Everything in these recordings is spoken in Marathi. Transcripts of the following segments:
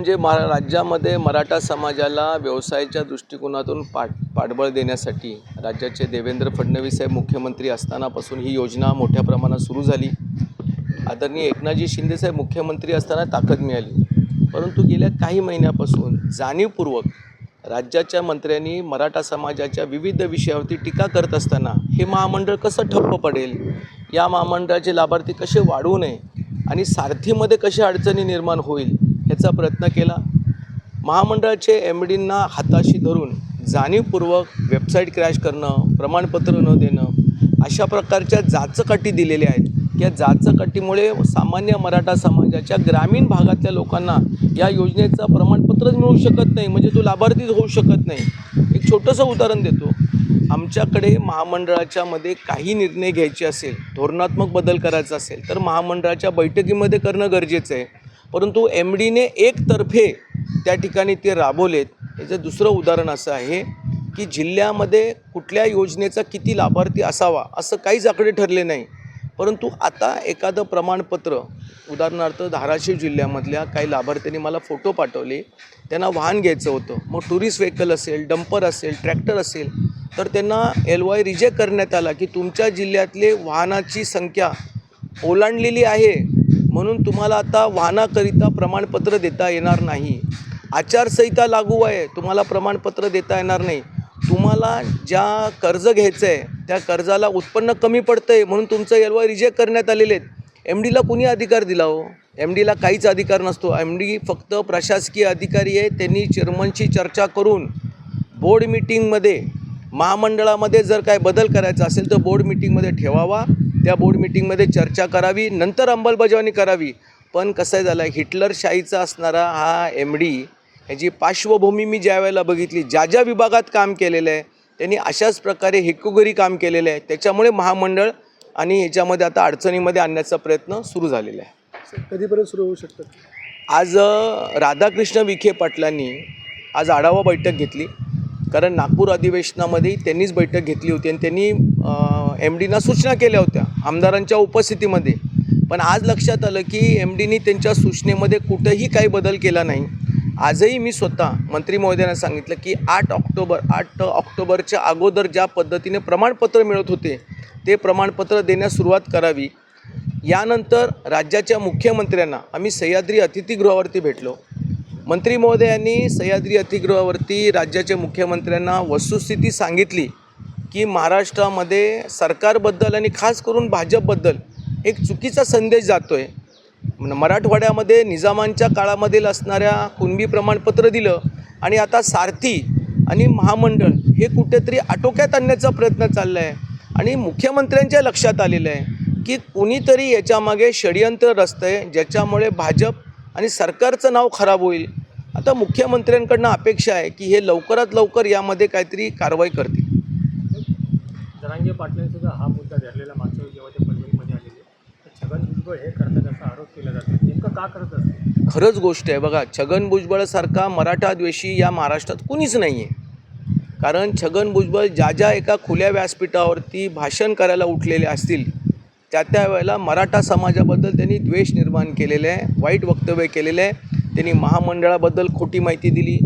म्हणजे राज्यामध्ये मराठा समाजाला व्यवसायाच्या दृष्टिकोनातून पाठबळ देण्यासाठी राज्याचे देवेंद्र फडणवीस साहेब मुख्यमंत्री असतानापासून ही योजना मोठ्या प्रमाणात सुरू झाली। आदरणीय एकनाथजी शिंदे साहेब मुख्यमंत्री असताना ताकद मिळाली, परंतु गेल्या काही महिन्यापासून जाणीवपूर्वक राज्याच्या मंत्र्यांनी मराठा समाजाच्या विविध विषयावरती टीका करत असताना हे महामंडळ कसं ठप्प पडेल, या महामंडळाचे लाभार्थी कसे वाढवू नये आणि सारथीमध्ये कशा अडचणी निर्माण होईल याचा प्रयत्न केला। महामंडळाचे एमडींना हाताशी धरून जाणीवपूर्वक वेबसाईट क्रॅश करणं, प्रमाणपत्र न देणं अशा प्रकारच्या जाचकाठी दिलेल्या आहेत। या जाचकाठीमुळे सामान्य मराठा समाजाच्या ग्रामीण भागातल्या लोकांना या योजनेचं प्रमाणपत्रच मिळू शकत नाही, म्हणजे तो लाभार्थीच होऊ शकत नाही। एक छोटंसं उदाहरण देतो। आमच्याकडे महामंडळाच्यामध्ये काही निर्णय घ्यायचे असेल, धोरणात्मक बदल करायचा असेल तर महामंडळाच्या बैठकीमध्ये करणं गरजेचं आहे, परंतु एमडीने एकतर्फे त्या ठिकाणी ते राबवलेत। याचं दुसरं उदाहरण असं आहे की जिल्ह्यामध्ये कुठल्या योजनेचा किती लाभार्थी असावा असं काहीच आकडे ठरले नाही, परंतु आता एखादं प्रमाणपत्र, उदाहरणार्थ धाराशिव जिल्ह्यामधल्या काही लाभार्थ्यांनी मला फोटो पाठवले, त्यांना वाहन घ्यायचं होतं, मग टुरिस्ट व्हेकल असेल, डंपर असेल, ट्रॅक्टर असेल, तर त्यांना LY रिजेक्ट करण्यात आला की तुमच्या जिल्ह्यातले वाहनाची संख्या ओलांडलेली आहे म्हणून तुम्हाला आता वाहनाकरिता प्रमाणपत्र देता येणार नाही। आचारसंहिता लागू आहे, तुम्हाला प्रमाणपत्र देता येणार नाही। तुम्हाला ज्या कर्ज घ्यायचं आहे त्या कर्जाला उत्पन्न कमी पडतं आहे म्हणून तुमचं LY रिजेक्ट करण्यात आलेले आहेत। एमडीला कुणी अधिकार दिला हो? एमडीला काहीच अधिकार नसतो। एमडी फक्त प्रशासकीय अधिकारी आहे। त्यांनी चेअरमनशी चर्चा करून बोर्ड मीटिंगमध्ये महामंडळामध्ये जर काय बदल करायचा असेल तर बोर्ड मीटिंगमध्ये ठेवावा, त्या बोर्ड मीटिंगमध्ये चर्चा करावी, नंतर अंमलबजावणी करावी। पण कसं झालं, हिटलरशाहीचा असणारा हा एमडी, ह्याची पार्श्वभूमी मी ज्या वेळेला बघितली, ज्या विभागात काम केलेलं आहे त्यांनी अशाच प्रकारे हेक्कोघरी काम केलेलं आहे, त्याच्यामुळे महामंडळ आणि ह्याच्यामध्ये आता अडचणीमध्ये आणण्याचा प्रयत्न सुरू झालेला आहे। कधीपर्यंत सुरू होऊ शकतं? आज राधाकृष्ण विखे पाटलांनी आज आढावा बैठक घेतली, कारण नागपूर अधिवेशनामध्ये त्यांनीच बैठक घेतली होती आणि त्यांनी एमडीना सूचना केल्या होत्या आमदारांच्या उपस्थितीमध्ये। पण आज लक्षात आलं की एमडीनी त्यांच्या सूचनेमध्ये कुठंही काही बदल केला नाही। आजही मी स्वतः मंत्री महोदयांना सांगितलं की 8 ऑक्टोबरच्या अगोदर ज्या पद्धतीने प्रमाणपत्र मिळत होते ते प्रमाणपत्र देण्यास सुरुवात करावी। यानंतर राज्याच्या मुख्यमंत्र्यांना आम्ही सह्याद्री अतिथीगृहावरती भेटलो। मंत्री महोदयांनी सह्याद्री अतिथीगृहावरती राज्याच्या मुख्यमंत्र्यांना वस्तुस्थिती सांगितली की महाराष्ट्रामध्ये सरकारबद्दल आणि खास करून भाजपबद्दल एक चुकीचा संदेश जातो आहे। मराठवाड्यामध्ये निजामांच्या काळामधील असणाऱ्या कुणबी प्रमाणपत्र दिलं आणि आता सारथी आणि महामंडळ हे कुठेतरी आटोक्यात आणण्याचा प्रयत्न चालला आहे आणि मुख्यमंत्र्यांच्या लक्षात आलेलं आहे की कुणीतरी याच्यामागे षडयंत्र रचतं आहे, ज्याच्यामुळे भाजप आणि सरकारचं नाव खराब होईल। आता मुख्यमंत्र्यांकडनं अपेक्षा आहे की हे लवकरात लवकर यामध्ये काहीतरी कारवाई करतील। जरांगे पाटलांनी सुद्धा हा मुद्दा धरलेला मागच्या वेळी जेव्हा ते पनवेलमध्ये आलेले, तर छगन भुजबळ हे करतात असा आरोप केला जातो, नेमकं का करत असते? खरंच गोष्ट आहे बघा, छगन भुजबळसारखा मराठा द्वेषी या महाराष्ट्रात कुणीच नाही आहे। कारण छगन भुजबळ ज्या एका खुल्या व्यासपीठावरती भाषण करायला उठलेले असतील त्या वेळेला मराठा समाजाबद्दल त्यांनी द्वेष निर्माण केलेलं आहे, वाईट वक्तव्य केलेलं आहे। त्यांनी महामंडळाबद्दल खोटी माहिती दिली,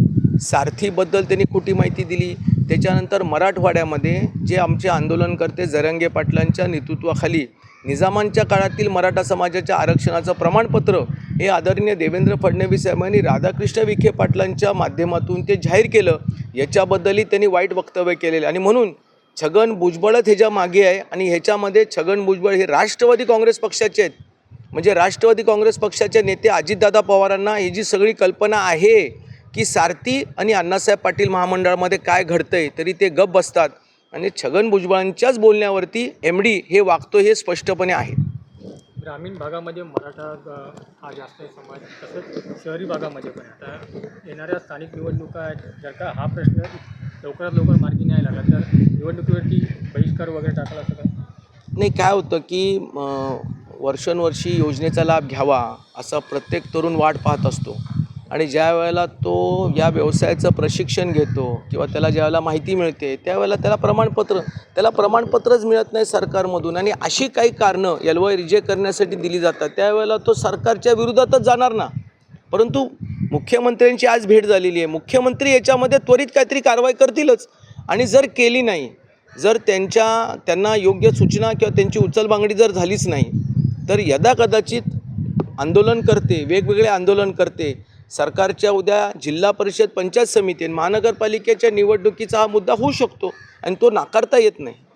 सारथीबद्दल त्यांनी खोटी माहिती दिली। त्याच्यानंतर मराठवाड्यामध्ये जे आमचे आंदोलनकर्ते जरांगे पाटलांच्या नेतृत्वाखाली निजामांच्या काळातील मराठा समाजाच्या आरक्षणाचं प्रमाणपत्र हे आदरणीय देवेंद्र फडणवीस साहेबांनी राधाकृष्ण विखे पाटलांच्या माध्यमातून ते जाहीर केलं, याच्याबद्दलही त्यांनी वाईट वक्तव्य केलेलं आणि म्हणून छगन भुजबळच ह्याच्या मागे आहे। आणि ह्याच्यामध्ये छगन भुजबळ हे राष्ट्रवादी काँग्रेस पक्षाचे आहेत, म्हणजे राष्ट्रवादी काँग्रेस पक्षाचे नेते अजितदादा पवारांना ही जी सगळी कल्पना आहे की सारथी आणि अण्णासाहेब पाटील महामंडळामध्ये काय घडतं आहे तरी ते गप्प बसतात आणि छगन भुजबळांच्याच बोलण्यावरती एमडी हे वागतो हे स्पष्टपणे आहे। ग्रामीण भागामध्ये मराठा हा जास्त समाज, तसंच शहरी भागामध्ये पण आता येणाऱ्या स्थानिक निवडणुका आहेत, जर का हा प्रश्न लवकरात लवकर मार्गी नाही लागला तर निवडणुकीवरती बहिष्कार वगैरे टाकला असं काय? नाही, काय होतं की वर्षानुवर्षी योजनेचा लाभ घ्यावा असा प्रत्येक तरुण वाट पाहत असतो आणि ज्या वेळेला तो या व्यवसायाचं प्रशिक्षण घेतो किंवा त्याला ज्यावेळेला माहिती मिळते त्यावेळेला त्याला प्रमाणपत्रच मिळत नाही सरकारमधून आणि अशी काही कारणं LY रिजेक्ट करण्यासाठी दिली जातात, त्यावेळेला तो सरकारच्या विरोधातच जाणार ना। परंतु मुख्यमंत्र्यांची आज भेट झालेली आहे. मुख्यमंत्री याच्यामध्ये त्वरित काहीतरी कारवाई करतीलच. आणि जर केली नाही, जर त्यांना योग्य सूचना किंवा त्यांची उचलबांगडी जर झालीच नाही, तर यदाकदाचित आंदोलनकर्ते, वेगवेगळे आंदोलनकर्ते सरकारच्या उद्या जिल्हा परिषद, पंचायत समिती आणि महानगरपालिकेच्या निवडणुकीचा हा मुद्दा होऊ शकतो आणि तो नाकारता येत नाही.